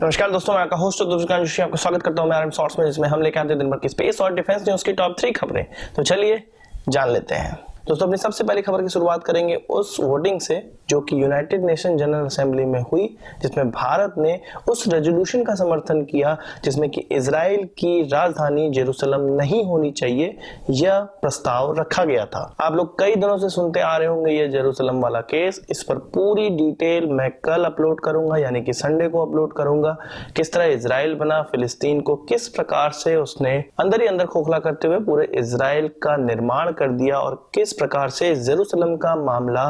नमस्कार दोस्तों, मैं आपका होस्ट दुर्गान जोशी आपका स्वागत करता हूं मैं आरएम शॉर्ट्स में, जिसमें हम लेकर आते हैं दिन भर की स्पेस और डिफेंस न्यूज की टॉप 3 खबरें। तो चलिए जान लेते हैं। दोस्तों, अपनी सबसे पहली खबर की शुरुआत करेंगे उस वोटिंग से जो कि यूनाइटेड नेशन जनरल असेंबली में हुई, जिसमें भारत ने उस रेजोल्यूशन का समर्थन किया जिसमें कि इजराइल की राजधानी जेरूसलम नहीं होनी चाहिए, यह प्रस्ताव रखा गया था। आप लोग कई दिनों से सुनते आ रहे होंगे ये जेरूसलम वाला केस। इस पर पूरी डिटेल मैं कल अपलोड करूंगा, यानी कि संडे को अपलोड करूंगा। किस तरह इजराइल बना, फिलिस्तीन को किस प्रकार से उसने अंदर ही अंदर खोखला करते हुए पूरे इजराइल का निर्माण कर दिया और किस प्रकार से जेरूसलम का मामला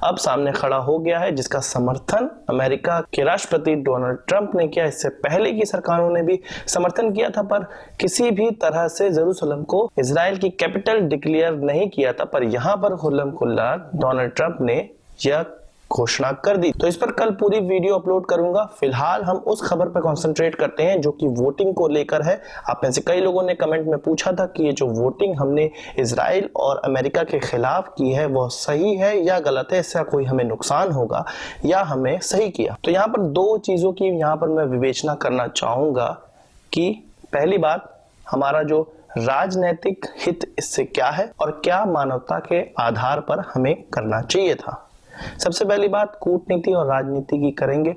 अब सामने खड़ा हो गया है, जिसका समर्थन अमेरिका के राष्ट्रपति डोनाल्ड ट्रंप ने किया। इससे पहले की सरकारों ने भी समर्थन किया था, पर किसी भी तरह से जेरूसलम को इजराइल की कैपिटल डिक्लेयर नहीं किया था। पर यहां पर खुल्लम खुल्ला डोनाल्ड ट्रंप ने यह घोषणा कर दी। तो इस पर कल पूरी वीडियो अपलोड करूंगा। फिलहाल हम उस खबर पर कंसंट्रेट करते हैं जो कि वोटिंग को लेकर है। आप में से कई लोगों ने कमेंट में पूछा था कि ये जो वोटिंग हमने इजराइल और अमेरिका के खिलाफ की है वो सही है या गलत है, इससे कोई हमें नुकसान होगा या हमें सही किया। तो यहाँ पर दो चीजों की यहाँ पर मैं विवेचना करना चाहूंगा कि पहली बात, हमारा जो राजनैतिक हित इससे क्या है और क्या मानवता के आधार पर हमें करना चाहिए था। सबसे पहली बात कूटनीति और राजनीति की करेंगे।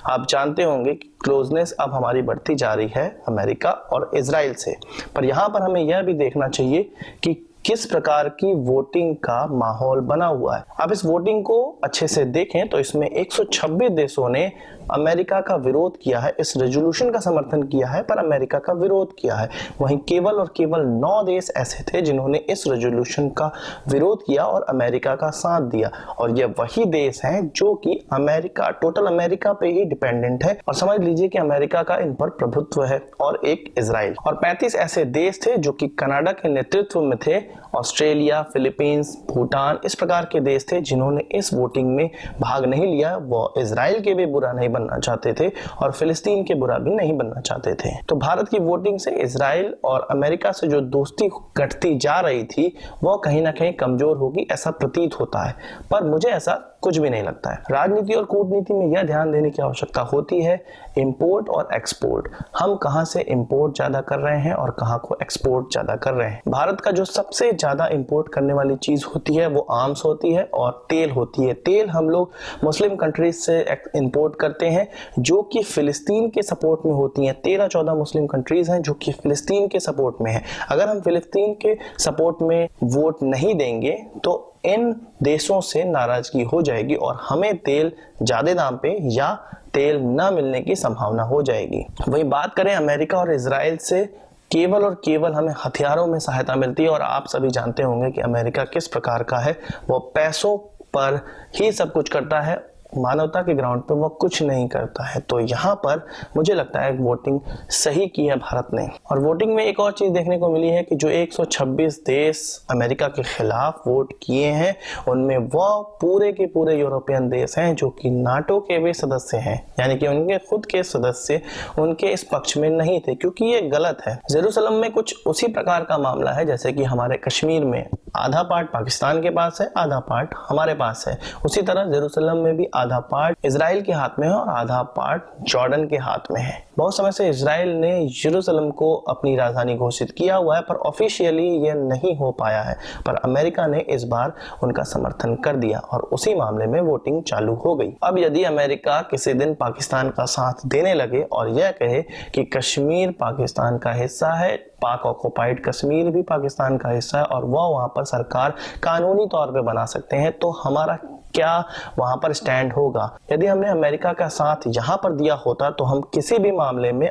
आप जानते होंगे कि क्लोजनेस अब हमारी बढ़ती जा रही है अमेरिका और इजराइल से, पर यहां पर हमें यह भी देखना चाहिए कि किस प्रकार की वोटिंग का माहौल बना हुआ है। आप इस वोटिंग को अच्छे से देखें तो इसमें 126 देशों ने अमेरिका का विरोध किया है, इस रेजोल्यूशन का समर्थन किया है पर अमेरिका का विरोध किया है। वहीं केवल और केवल 9 देश ऐसे थे जिन्होंने इस रेजोल्यूशन का विरोध किया और अमेरिका का साथ दिया, और ये वही देश हैं जो कि अमेरिका, टोटल अमेरिका पे ही डिपेंडेंट है। और समझ लीजिए कि अमेरिका का इन पर प्रभुत्व है, और एक इजराइल। और 35 ऐसे देश थे जो कि कनाडा के नेतृत्व में थे, ऑस्ट्रेलिया, फिलीपींस, भूटान, इस प्रकार के देश थे जिन्होंने इस वोटिंग में भाग नहीं लिया। वो इजराइल के भी बुरा नहीं बनना चाहते थे और फिलिस्तीन के बुरा भी नहीं बनना चाहते थे। तो भारत की वोटिंग से इजराइल और अमेरिका से जो दोस्ती घटती जा रही थी वो कहीं ना कहीं कमजोर होगी, ऐसा प्रतीत होता है। पर मुझे ऐसा कुछ भी नहीं लगता है। राजनीति और कूटनीति में यह ध्यान देने की आवश्यकता होती है इंपोर्ट और एक्सपोर्ट। हम कहां से इंपोर्ट ज्यादा कर रहे हैं और कहां को एक्सपोर्ट ज्यादा कर रहे हैं। भारत का जो सबसे ज्यादा इंपोर्ट करने वाली चीज होती है वो आर्म्स होती है और तेल होती है। तेल हम लोग मुस्लिम कंट्रीज से इंपोर्ट करते हैं जो कि फिलिस्तीन के सपोर्ट में होती हैं। 13-14 मुस्लिम कंट्रीज हैं जो कि फिलिस्तीन के सपोर्ट में है। अगर हम फिलिस्तीन के सपोर्ट में वोट नहीं देंगे तो इन देशों से नाराजगी हो जाएगी और हमें तेल ज्यादा दाम पे या तेल न मिलने की संभावना हो जाएगी। वही बात करें अमेरिका और इजराइल से, केवल और केवल हमें हथियारों में सहायता मिलती है। और आप सभी जानते होंगे कि अमेरिका किस प्रकार का है, वो पैसों पर ही सब कुछ करता है, मानवता के ग्राउंड पे वो कुछ नहीं करता है। तो यहाँ पर मुझे लगता है वोटिंग सही की है भारत ने। और वोटिंग में एक और चीज देखने को मिली है कि जो 126 देश अमेरिका के खिलाफ वोट किए हैं उनमें वो पूरे के पूरे यूरोपियन देश हैं जो कि नाटो के भी सदस्य हैं, यानी कि उनके खुद के सदस्य उनके इस पक्ष में नहीं थे, क्योंकि ये गलत है। जेरूसलम में कुछ उसी प्रकार का मामला है जैसे कि हमारे कश्मीर में आधा पार्ट पाकिस्तान के पास है, आधा पार्ट हमारे पास है। उसी तरह जेरूसलम में भी आधा पार्ट इजराइल के हाथ में है और आधा पार्ट जॉर्डन के हाथ में है। बहुत समय से इजराइल ने जेरूसलम को अपनी राजधानी घोषित किया हुआ है पर ऑफिशियली यह नहीं हो पाया है। पर अमेरिका ने इस बार उनका समर्थन कर दिया और उसी मामले में वोटिंग चालू हो गई। अब यदि अमेरिका किसी दिन पाकिस्तान का साथ देने लगे और यह कहे कि कश्मीर पाकिस्तान का हिस्सा है, पाक ऑक्युपाइड कश्मीर भी पाकिस्तान का हिस्सा है और वह वहां पर सरकार कानूनी तौर पे बना सकते हैं, तो हमारा क्या वहां पर स्टैंड होगा। यदि हमने अमेरिका का साथ यहां पर दिया होता तो हम किसी भी मामले में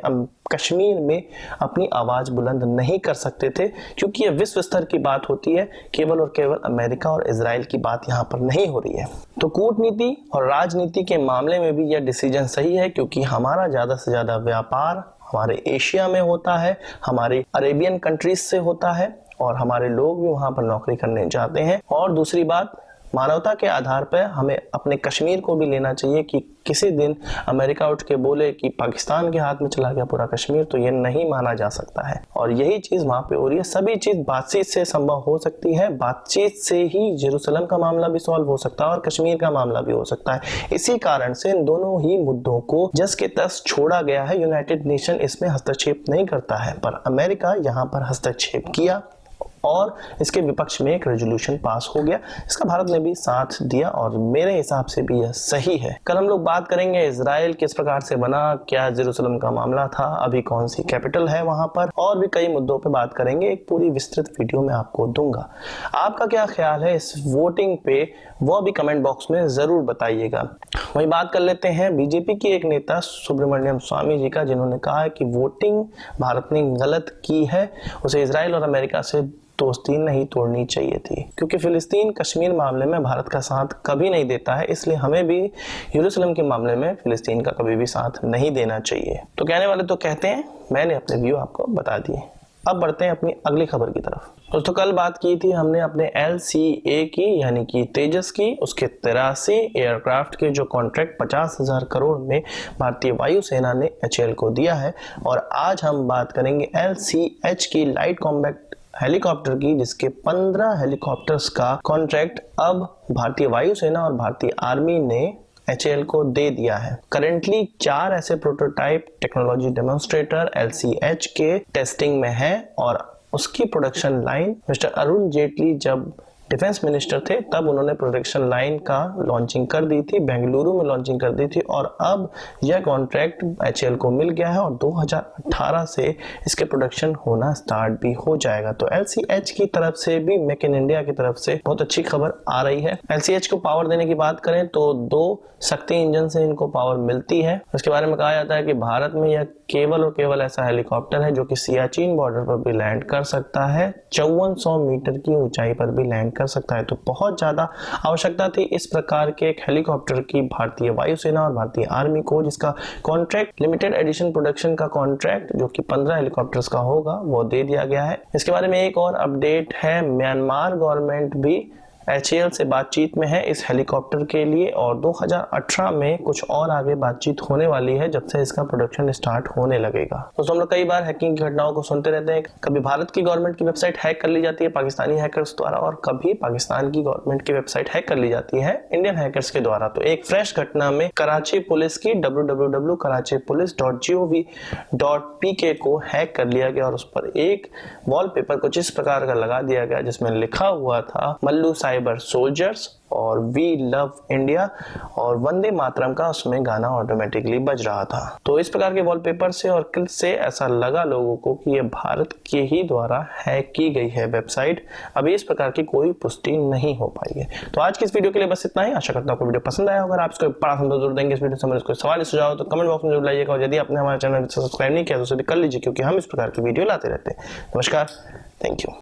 कश्मीर में अपनी आवाज बुलंद नहीं कर सकते थे, क्योंकि यह विश्व स्तर की बात होती है, केवल और केवल अमेरिका और इजराइल की बात यहाँ पर नहीं हो रही है। तो कूटनीति और राजनीति के मामले में भी यह डिसीजन सही है, क्योंकि हमारा ज्यादा से ज्यादा व्यापार हमारे एशिया में होता है, हमारे अरेबियन कंट्रीज से होता है और हमारे लोग भी वहां पर नौकरी करने जाते हैं। और दूसरी बात, मानवता के आधार पर हमें अपने कश्मीर को भी लेना चाहिए कि किसी दिन अमेरिका उठ के बोले कि पाकिस्तान के हाथ में चला गया पूरा कश्मीर, तो ये नहीं माना जा सकता है। और यही चीज वहां पे हो रही है। सभी चीज बातचीत से संभव हो सकती है। बातचीत से ही जेरूसलम का मामला भी सॉल्व हो सकता है और कश्मीर का मामला भी हो सकता है। इसी कारण से इन दोनों ही मुद्दों को जस के तस छोड़ा गया है। यूनाइटेड नेशन इसमें हस्तक्षेप नहीं करता है, पर अमेरिका यहाँ पर हस्तक्षेप किया और इसके विपक्ष में एक रेजोल्यूशन पास हो गया। इसका भारत ने भी साथ दिया और मेरे हिसाब से भी यह सही है। कल हम लोग बात करेंगे इजराइल किस प्रकार से बना, क्या जेरूसलम का मामला था, अभी कौन सी कैपिटल है वहां पर, और भी कई मुद्दों पे बात करेंगे। एक पूरी विस्तृत वीडियो में आपको दूंगा। आपका क्या ख्याल है इस वोटिंग पे, वो भी कमेंट बॉक्स में जरूर बताइएगा। वही बात कर लेते हैं बीजेपी की एक नेता सुब्रमण्यम स्वामी जी का, जिन्होंने कहा है कि वोटिंग भारत ने गलत की है, उसे इजराइल और अमेरिका से दोस्ती नहीं तोड़नी चाहिए थी, क्योंकि फिलिस्तीन कश्मीर मामले में भारत का साथ कभी नहीं देता है, इसलिए हमें भी यरूशलेम के मामले में फिलिस्तीन का कभी भी साथ नहीं देना चाहिए। तो कहने वाले तो कहते हैं, मैंने अपने व्यू आपको बता दिए। अब बढ़ते हैं अपनी अगली खबर की तरफ। दोस्तों कल बात की थी हमने अपने LCA की, यानी कि तेजस की, उसके 83 एयरक्राफ्ट के जो कॉन्ट्रैक्ट 50,000 करोड़ में भारतीय वायुसेना ने HAL को दिया है। और आज हम बात करेंगे LCH की, लाइट कॉम्बैट हेलीकॉप्टर की, जिसके 15 हेलीकॉप्टर्स का कॉन्ट्रैक्ट अब भारतीय वायुसेना और भारतीय आर्मी ने HAL को दे दिया है। करेंटली 4 ऐसे प्रोटोटाइप टेक्नोलॉजी डेमोन्स्ट्रेटर LCH के टेस्टिंग में है और उसकी production line mister Arun Jaitley जब डिफेंस मिनिस्टर थे तब उन्होंने प्रोडक्शन लाइन का लॉन्चिंग कर दी थी, बेंगलुरु में लॉन्चिंग कर दी थी। और अब यह कॉन्ट्रैक्ट HAL को मिल गया है और 2018 से इसके प्रोडक्शन होना स्टार्ट भी हो जाएगा। तो LCH की तरफ से भी, मेक इन इंडिया की तरफ से बहुत अच्छी खबर आ रही है। LCH को पावर देने की बात करें तो 2 शक्ति इंजन से इनको पावर मिलती है। इसके बारे में कहा जाता है कि भारत में यह केवल और केवल ऐसा हेलीकॉप्टर है जो कि सियाचिन बॉर्डर पर भी लैंड कर सकता है, 5400 मीटर की ऊंचाई पर भी लैंड कर सकता है। तो बहुत ज्यादा आवश्यकता थी इस प्रकार के एक हेलीकॉप्टर की भारतीय वायुसेना और भारतीय आर्मी को, जिसका कॉन्ट्रैक्ट लिमिटेड एडिशन प्रोडक्शन का कॉन्ट्रैक्ट जो कि 15 हेलीकॉप्टर्स का होगा वो दे दिया गया है। इसके बारे में एक और अपडेट है, म्यांमार गवर्नमेंट भी HAL से बातचीत में है इस हेलीकॉप्टर के लिए और 2018 में कुछ और आगे बातचीत होने वाली है जब से इसका प्रोडक्शन स्टार्ट होने लगेगा। तो हम लोग कई बार हैकिंग की घटनाओं को सुनते रहते हैं। कभी भारत की गवर्नमेंट की वेबसाइट हैक कर ली जाती है पाकिस्तानी हैकर्स द्वारा और कभी पाकिस्तान की गवर्नमेंट की वेबसाइट हैक कर ली जाती है इंडियन हैकर्स के द्वारा। तो एक फ्रेश घटना में कराची पुलिस की www.karachipolice.gov.pk को हैक कर लिया गया और उस पर एक वॉलपेपर कुछ इस प्रकार का लगा दिया गया जिसमें लिखा हुआ था मल्लू साइबर सोल्जर्स और वी लव इंडिया और वंदे मातरम का उसमें गाना ऑटोमेटिकली बज रहा था। तो इस प्रकार के वॉलपेपर से और क्लिप से ऐसा लगा लोगों को कि ये भारत के ही द्वारा हैक की गई है वेबसाइट। अभी इस प्रकार की कोई पुष्टि नहीं हो पाई है। तो आज की इस वीडियो के लिए बस इतना ही। आशा करता हूँ आपको वीडियो पसंद आया। अगर आप इसको बड़ा जरूर देंगे इस वीडियो से, कोई सवाल सुझाव तो कमेंट बॉक्स में जरूर लाइएगा और यदि आपने हमारे चैनल सब्सक्राइब नहीं किया तो उसे भी कर लीजिए, क्योंकि हम इस प्रकार की वीडियो लाते रहते हैं। नमस्कार, थैंक यू।